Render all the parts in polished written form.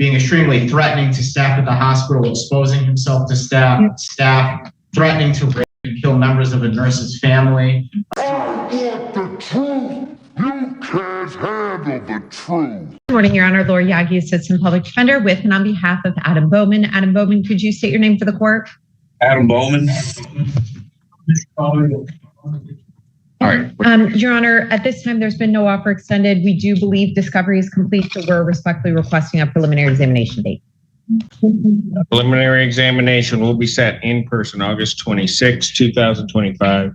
being extremely threatening to staff at the hospital, exposing himself to staff, threatening to rape and kill members of a nurse's family. I want the truth. You can't handle the truth. Good morning, Your Honor. Laura Yagi, Assistant Public Defender, with and on behalf of Adam Bowman. Adam Bowman, could you state your name for the court? Adam Bowman. All right. Your Honor, at this time, there's been no offer extended. We do believe discovery is complete, so we're respectfully requesting a preliminary examination date. Preliminary examination will be set in person August 26, 2025.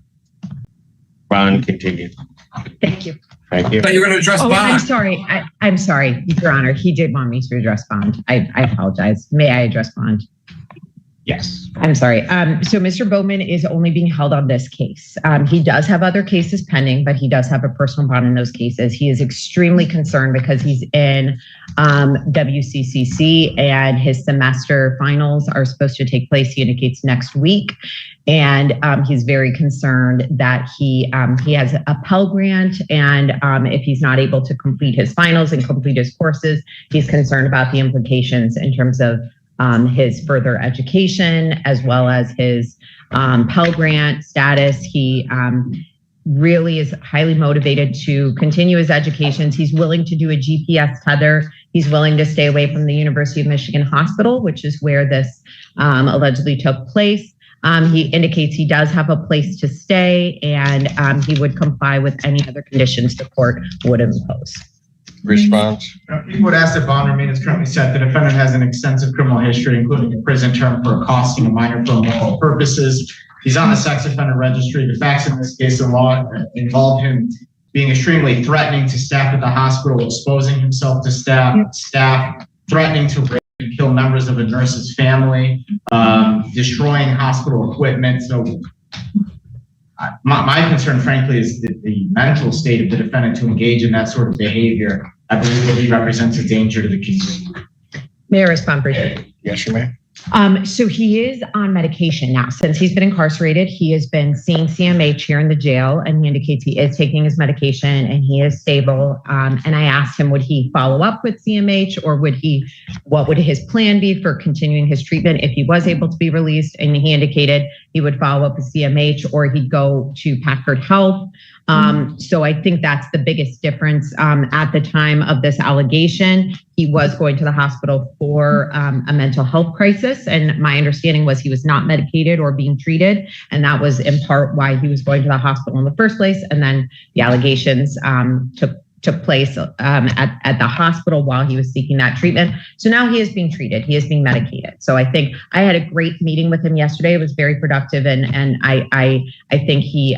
Bond continued. Thank you. Thank you. But you're going to address bond. I'm sorry. I'm sorry, Your Honor. He did want me to address bond. I apologize. May I address bond? Yes. I'm sorry. So Mr. Bowman is only being held on this case. He does have other cases pending, but he does have a personal bond in those cases. He is extremely concerned because he's in WCCC and his semester finals are supposed to take place, he indicates, next week. And he's very concerned that he has a Pell Grant, and if he's not able to complete his finals and complete his courses, he's concerned about the implications in terms of his further education, as well as his Pell Grant status. He really is highly motivated to continue his education. He's willing to do a GPS tether. He's willing to stay away from the University of Michigan Hospital, which is where this allegedly took place. He indicates he does have a place to stay, and he would comply with any other conditions the court would impose. Response. He would ask that bond remain as currently set. The defendant has an extensive criminal history, including a prison term for accosting a minor for immoral purposes. He's on the sex offender registry. The facts in this case involve him being extremely threatening to staff at the hospital, exposing himself to staff, threatening to rape and kill members of a nurse's family, destroying hospital equipment. So my concern, frankly, is the mental state of the defendant to engage in that sort of behavior. I believe that he represents a danger to the community. May I respond briefly? Yes, you may. So he is on medication now. Since he's been incarcerated, he has been seeing CMH here in the jail, and he indicates he is taking his medication and he is stable. And I asked him, would he follow up with CMH, or what would his plan be for continuing his treatment if he was able to be released? And he indicated he would follow up with CMH, or he'd go to Packard Health. So I think that's the biggest difference. At the time of this allegation, he was going to the hospital for a mental health crisis. And my understanding was he was not medicated or being treated. And that was in part why he was going to the hospital in the first place. And then the allegations took place at the hospital while he was seeking that treatment. So now he is being treated. He is being medicated. So I think I had a great meeting with him yesterday. It was very productive. And I think he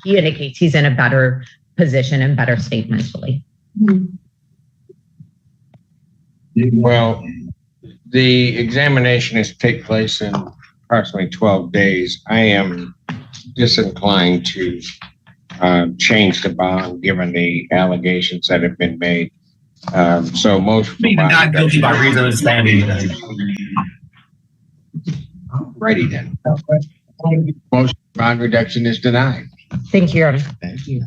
indicates he's in a better position and better state mentally. Well, the examination is to take place in approximately 12 days. I am disinclined to change the bond given the allegations that have been made. So most not guilty by reason of insanity. Alrighty then. Most bond reduction is denied. Thank you, Your Honor. Thank you.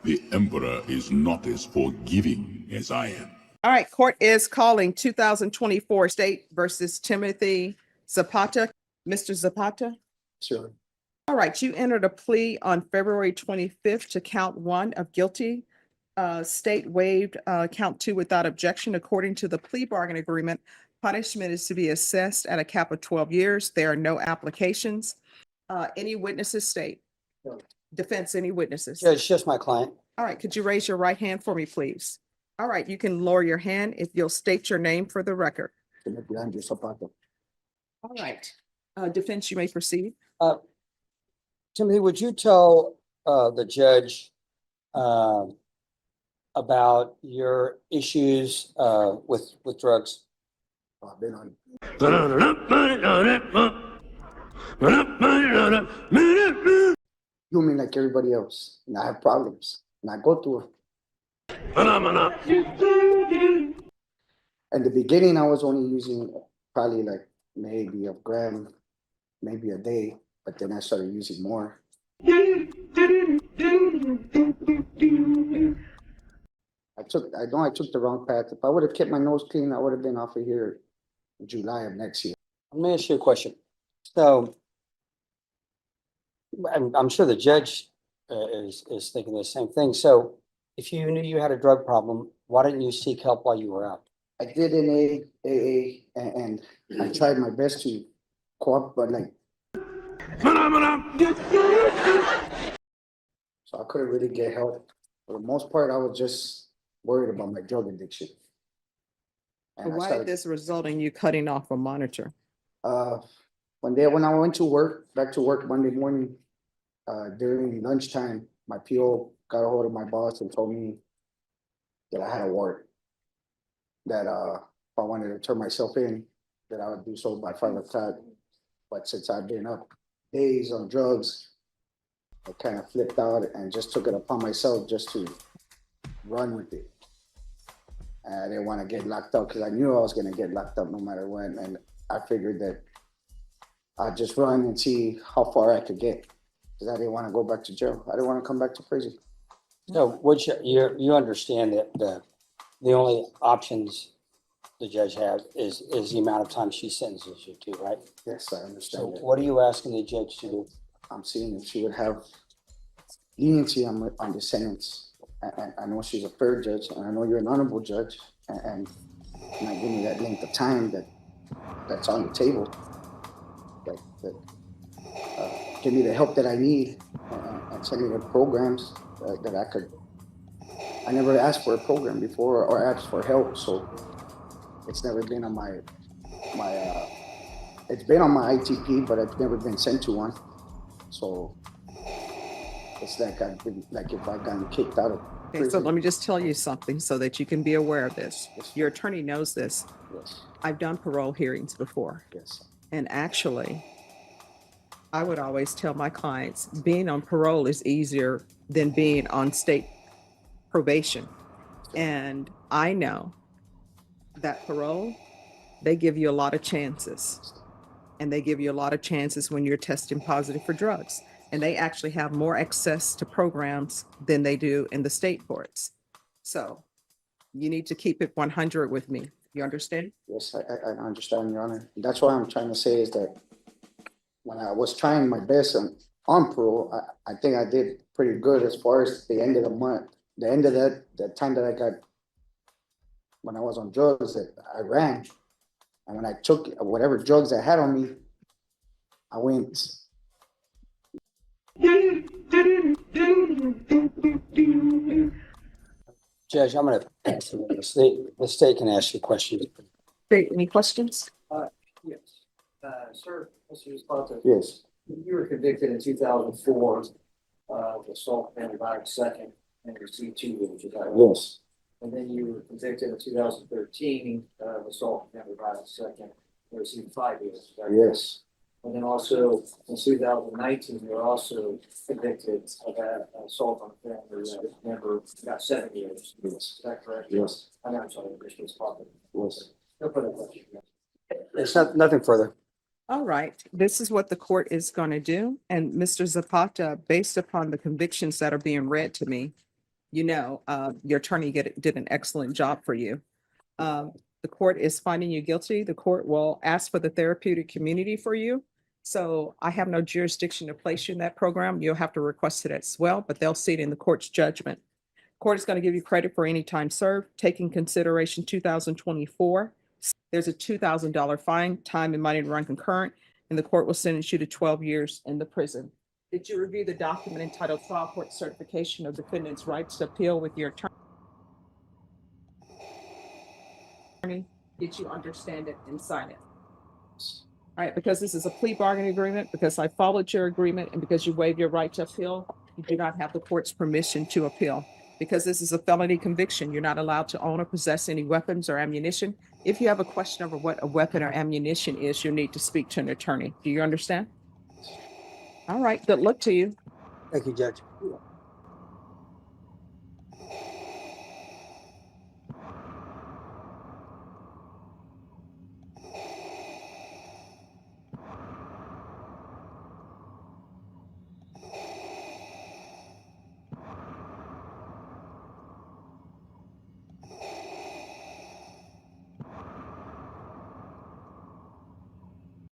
The Emperor is not as forgiving as I am. All right, court is calling 2024 State versus Timothy Zapata. Mr. Zapata? Sure. All right, you entered a plea on February 25th to count 1 of guilty. State waived count 2 without objection. According to the plea bargain agreement, punishment is to be assessed at a cap of 12 years. There are no applications. Any witnesses, state? No. Defense, any witnesses? Yeah, it's just my client. All right, could you raise your right hand for me, please? All right, you can lower your hand if you'll state your name for the record. All right, defense, you may proceed. Timothy, would you tell the judge about your issues with drugs? I've been on. You mean like everybody else, and I have problems, and I go through it. In the beginning, I was only using probably like maybe a gram, maybe a day, but then I started using more. I know I took the wrong path. If I would have kept my nose clean, I would have been off of here in July of next year. Let me ask you a question. So I'm sure the judge is thinking the same thing. So if you knew you had a drug problem, why didn't you seek help while you were out? I did in AA, and I tried my best to cooperate, but like. So I couldn't really get help. For the most part, I was just worried about my drug addiction. And I Why did started, this result in you cutting off a monitor? one day when I went to work, back to work Monday morning, during lunchtime, my PO got a hold of my boss and told me that I had a warrant. That if I wanted to turn myself in, that I would do so by 5 o'clock. But since I've been up days on drugs, I kind of flipped out and just took it upon myself just to run with it. And I didn't want to get locked up because I knew I was going to get locked up no matter what. And I figured that I'd just run and see how far I could get, because I didn't want to go back to jail. I didn't want to come back to prison. So you understand that the only options the judge has is the amount of time she sentences you to, right? Yes, I So understand that. what are you asking the judge to do? I'm seeing if she would have leniency on the sentence. And I know she's a fair judge, and I know you're an honorable judge, and not give me that length of time that's on the table. Give me the help that I need, and send me the programs that I could. I never asked for a program before or asked for help, so it's never been on my it's been on my ITP, but I've never been sent to one. So it's like I've been, like if I've gotten kicked out of Okay, so prison. let me just tell you something so that you can be aware of this. Yes. Your attorney knows this. Yes, I've done parole hearings before. yes, And actually, I would always tell my clients, being on parole is easier than being on state probation. And I know that parole, they give you a lot of chances. And they give you a lot of chances when you're testing positive for drugs. And they actually have more access to programs than they do in the state courts. So you need to keep it 100 with me. You understand? yes, I understand, Your Honor. That's what I'm trying to say is that when I was trying my best on parole, I think I did pretty good as far as the end of the month. The end of that time that I got, when I was on drugs, that I ran. And when I took whatever drugs I had on me, I went. Judge, I'm gonna, the state can ask you questions. Any questions? Yes. Sir, Mr. Esparto, Yes, you were convicted in 2004 of assault committed by a second and received 2 years, is that right? yes, And then you were convicted in 2013 of assault committed by a second and received 5 years, is that right? yes, And then also in 2019, you were also convicted of that assault on a family member, got 7 years. yes, Is that correct? yes, I'm sorry, Mr. Esparto. yes. No further questions. It's nothing further. All right, this is what the court is going to do. And Mr. Zapata, based upon the convictions that are being read to me, you know, your attorney did an excellent job for you. The court is finding you guilty. The court will ask for the therapeutic community for you. So I have no jurisdiction to place you in that program. You'll have to request it as well, but they'll see it in the court's judgment. Court is going to give you credit for any time served, taking consideration 2024. There's a $2,000 fine, time and money to run concurrent, and the court will sentence you to 12 years in the prison. Did you review the document entitled Trial Court Certification of Defendant's Rights to Appeal with your attorney? Did you understand it and sign it? All right, because this is a plea bargaining agreement, because I followed your agreement, and because you waived your right to appeal, you do not have the court's permission to appeal. Because this is a felony conviction, you're not allowed to own or possess any weapons or ammunition. If you have a question over what a weapon or ammunition is, you'll need to speak to an attorney. Do you understand? All right, good luck to you. Thank you, Judge.